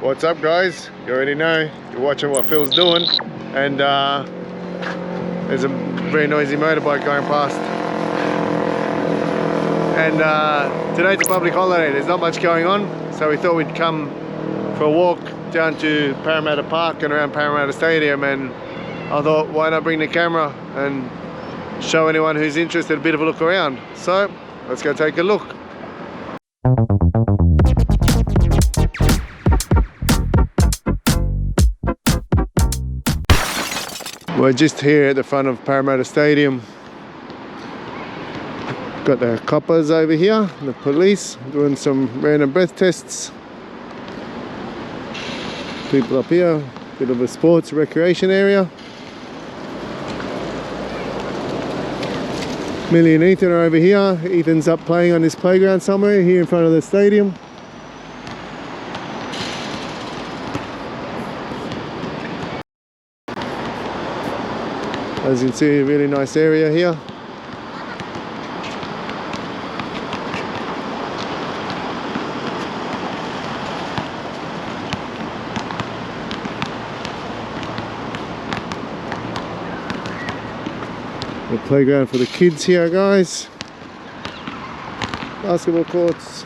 What's up, guys? You already know, you're watching what Phil's doing, and there's a very noisy motorbike going past. And today's a public holiday, there's not much going on, so we thought we'd come for a walk down to Parramatta Park and around Parramatta Stadium, and I thought, why not bring the camera and show anyone who's interested a bit of a look around. So let's go take a look. We're just here at the front of Parramatta Stadium. Got the coppers over here, the police doing some random breath tests. People up here, bit of a sports recreation area. Millie and Ethan are over here. Ethan's up playing on this playground somewhere here in front of the stadium. As you can see, a really nice area here. The playground for the kids here, guys. Basketball courts.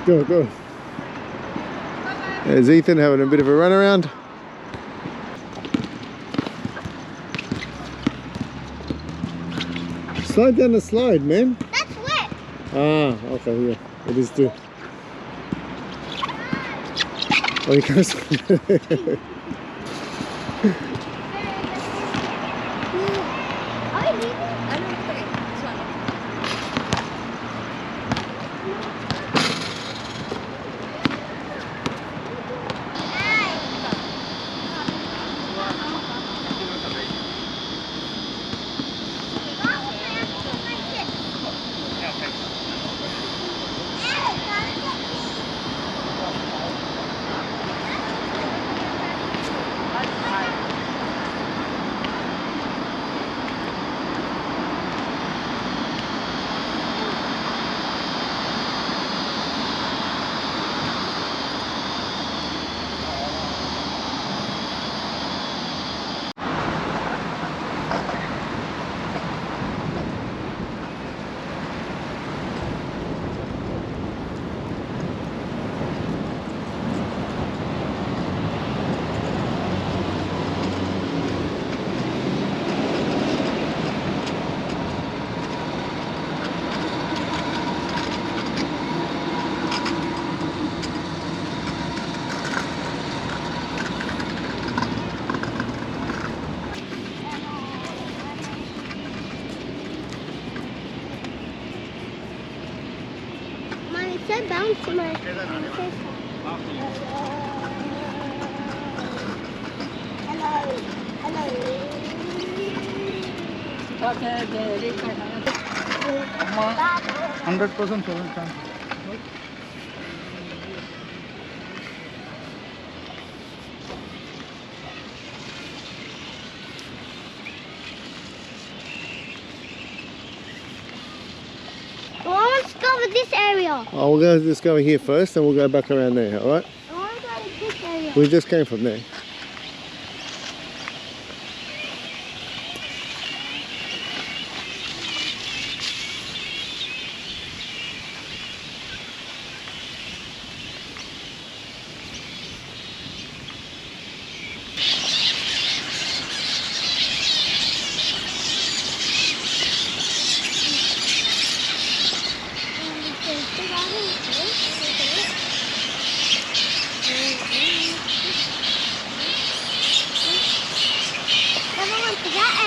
Go, go. There's Ethan having a bit of a run around. Slide down the slide, man. That's wet. Ah, okay, yeah. It is too. Oh, you can't. So bouncy, my Hello. 100% chance. I want to go with this area. Oh, we'll just go here first and we'll go back around there, alright? I want to go to this area. We just came from there.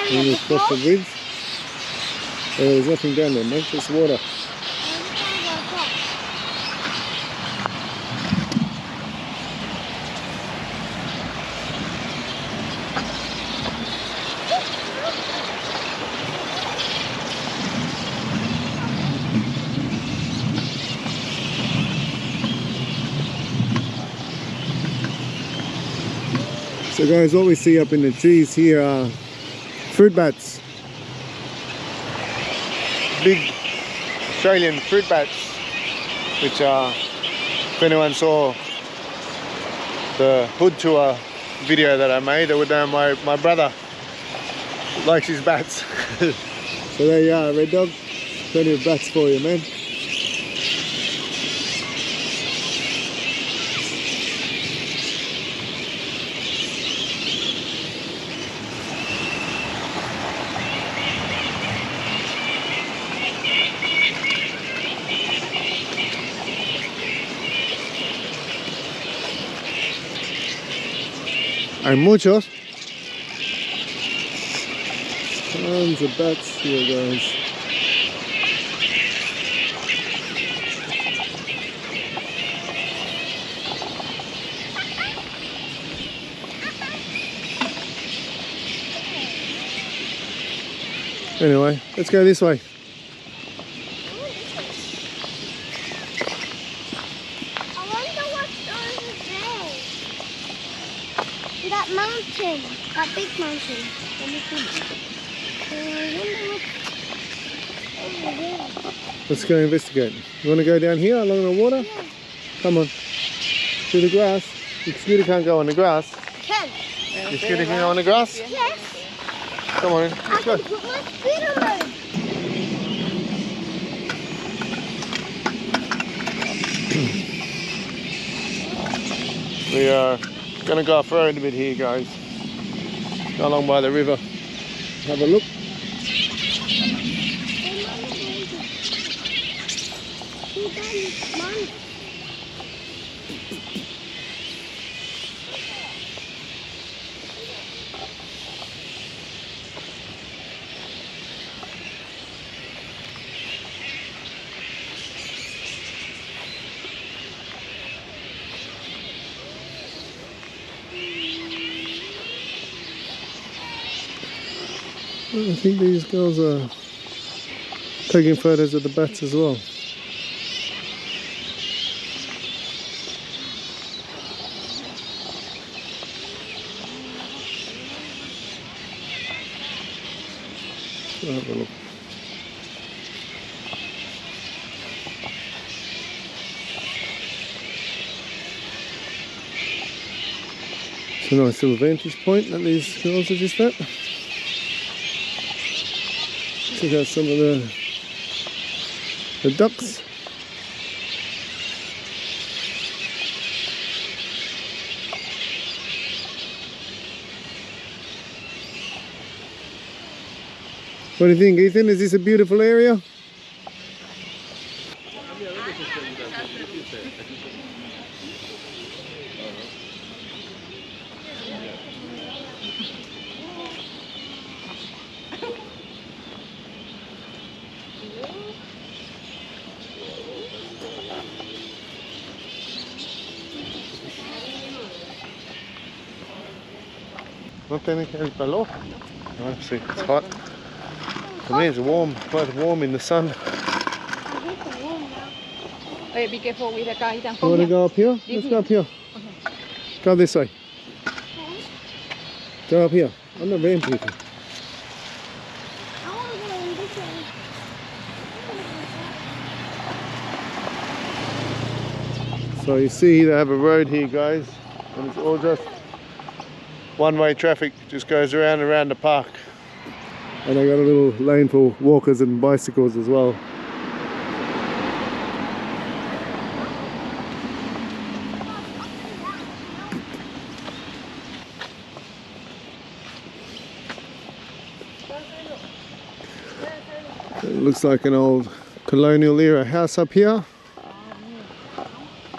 area When you cross the bridge, there's nothing down there, mate, just water. So guys, what we see up in the trees here are fruit bats. Big Australian fruit bats, which are, if anyone saw the hood tour video that I made, they would know my brother likes his bats. So there you are, Red Dog. Plenty of bats for you, man. Hay muchos. Tons of bats here, guys. Anyway, let's go this way. I wonder what's over there. That mountain, that big mountain. Let me see. I wonder what's over there. Let's go investigate. You want to go down here along the water? Yeah. Come on. To the grass. Your scooter can't go on the grass. Can. Your scooter can go on the grass? Yes. Come on, I let's go. can put my scooter on. We are going to go off road a bit here, guys. Go along by the river. Have a look. I think these girls are taking photos of the bats as well. Have a look. It's a nice little vantage point that these girls are just at. Check out some of the ducks. What do you think, Ethan? Is this a beautiful area? No tiene el calor. Oh, see, it's hot. For me, it's warm, quite warm in the sun. Hey, be careful with the car. You want to go up here? Let's go up here. Go this way. Go up here. I'm not very people. I want to go in this way. So you see they have a road here, guys, and it's all just one-way traffic, just goes around and around the park. And they got a little lane for walkers and bicycles as well. It looks like an old colonial era house up here.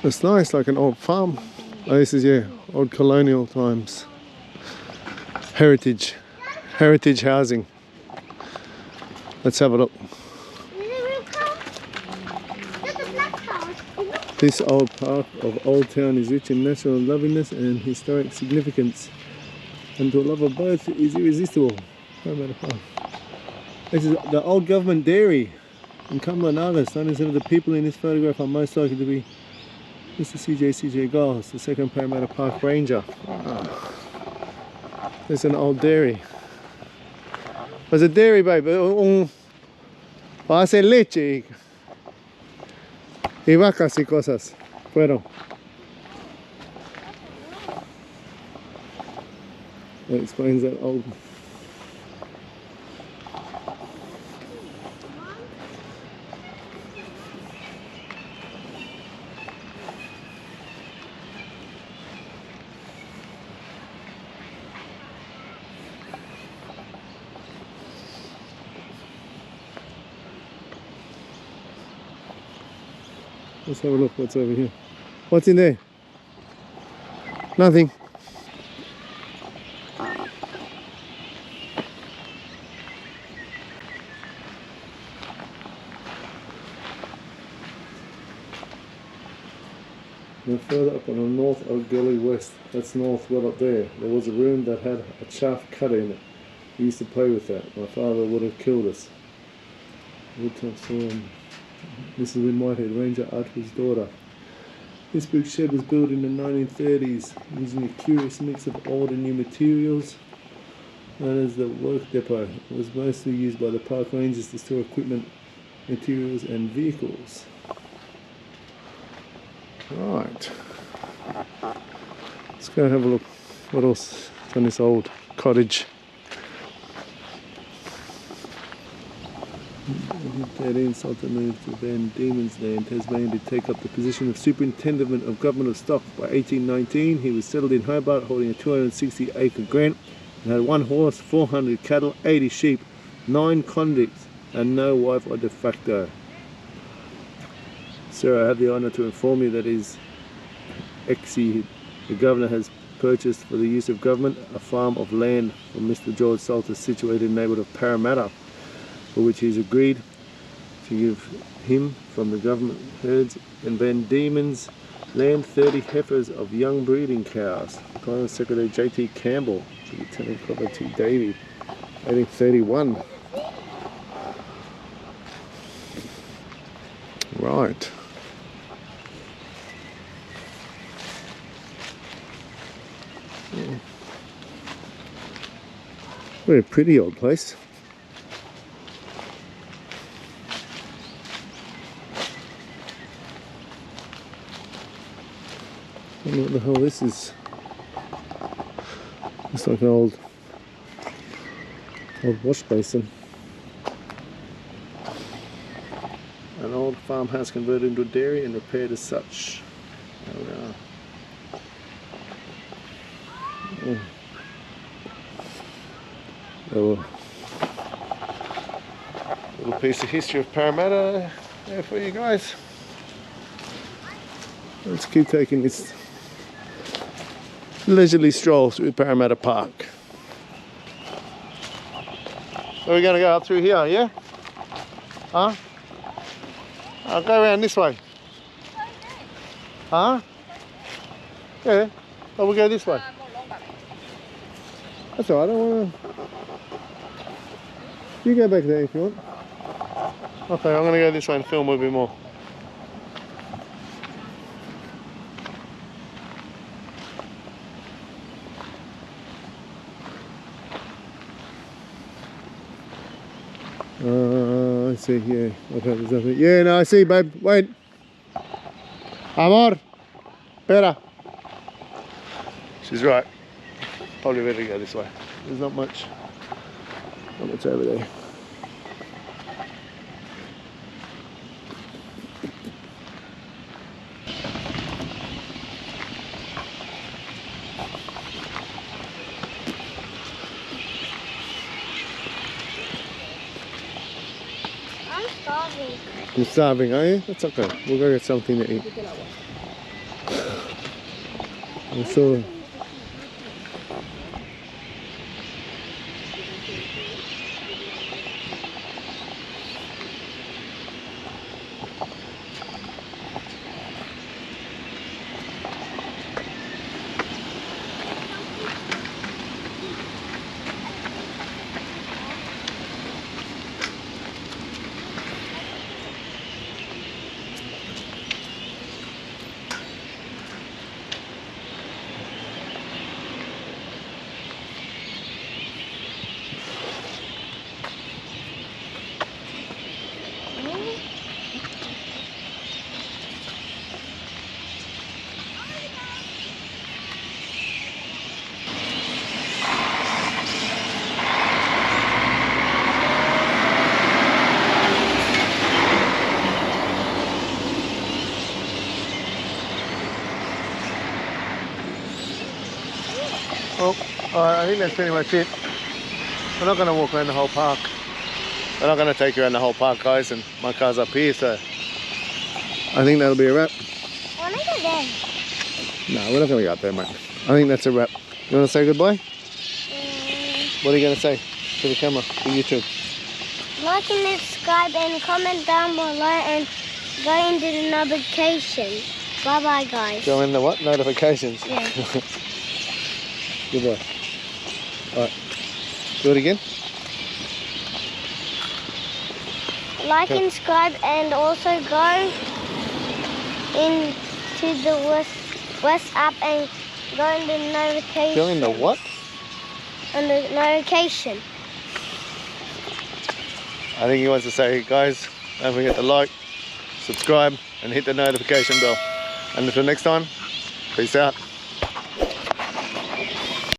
It's nice, like an old farm. Oh, this is, yeah, old colonial times. Heritage housing. Let's have a look. This old park of Old Town is rich in natural loveliness and historic significance, and to a love of both is irresistible. This is the old government dairy in Cumberland, August. 97 of the people in this photograph are most likely to be Mr. CJ Giles, the second Parramatta Park Ranger. There's an old dairy. There's a dairy, babe. Hace leche y vacas y cosas. Fueron. That explains that old. Let's have a look what's over here. What's in there? Nothing. Now further up on the North Oak Gully West, that's north, well up there was a room that had a chaff cutter in it. We used to play with that. My father would have killed us. Woodtop Storm. This is when Whitehead Ranger Archer's daughter. This brick shed was built in the 1930s using a curious mix of old and new materials known as the work depot. It was mostly used by the park rangers to store equipment, materials and vehicles. Right. Let's go and have a look what else is on this old cottage. 13 Salter moved to Van Diemen's Land, Tasmania, to take up the position of Superintendent of Government of Stock. By 1819 he was settled in Hobart, holding a 260-acre grant, and had 1 horse, 400 cattle, 80 sheep, 9 convicts and no wife or de facto. Sir, I have the honour to inform you that His Excellency the Governor has purchased for the use of government a farm of land from Mr. George Salter situated in the neighbourhood of Parramatta, for which he has agreed to give him from the government herds in Van Diemen's Land 30 heifers of young breeding cows. Prime Secretary J.T. Campbell to Lieutenant Colonel T. Davey, 1831. Right. Yeah. Very pretty old place. I don't know what the hell this is. It's like an old wash basin. An old farmhouse converted into a dairy and repaired as such. There we are. Yeah. Oh, little piece of history of Parramatta there for you guys. Let's keep taking this leisurely stroll through Parramatta Park. So we're going to go up through here, yeah? Huh? I'll go around this way. Huh? Yeah. Oh, we'll go this way. That's alright, I don't want to... You go back there if you want. Okay, I'm going to go this way and film a bit more. I see, yeah. Okay, there's nothing. Yeah, no, I see, babe. Wait. Amor. Espera. She's right. Probably better go this way. There's not much over there. I'm starving. You're starving, are you? That's okay. We'll go get something to eat. I saw. Oh, alright, I think that's pretty much it. We're not going to walk around the whole park. We're not going to take you around the whole park, guys, and my car's up here, so I think that'll be a wrap. I want to go there. No, we're not going to go up there, mate. I think that's a wrap. You want to say goodbye? What are you going to say to the camera, to YouTube? Like and subscribe and comment down below and go into the notification. Bye bye, guys. Go in the what? Notifications? Yeah. Goodbye. Alright. Do it again. Like and subscribe and also go into the West app and go in the notification. Go in the what? And the notification. I think he wants to say, guys, don't forget to like, subscribe, and hit the notification bell. And until next time, peace out.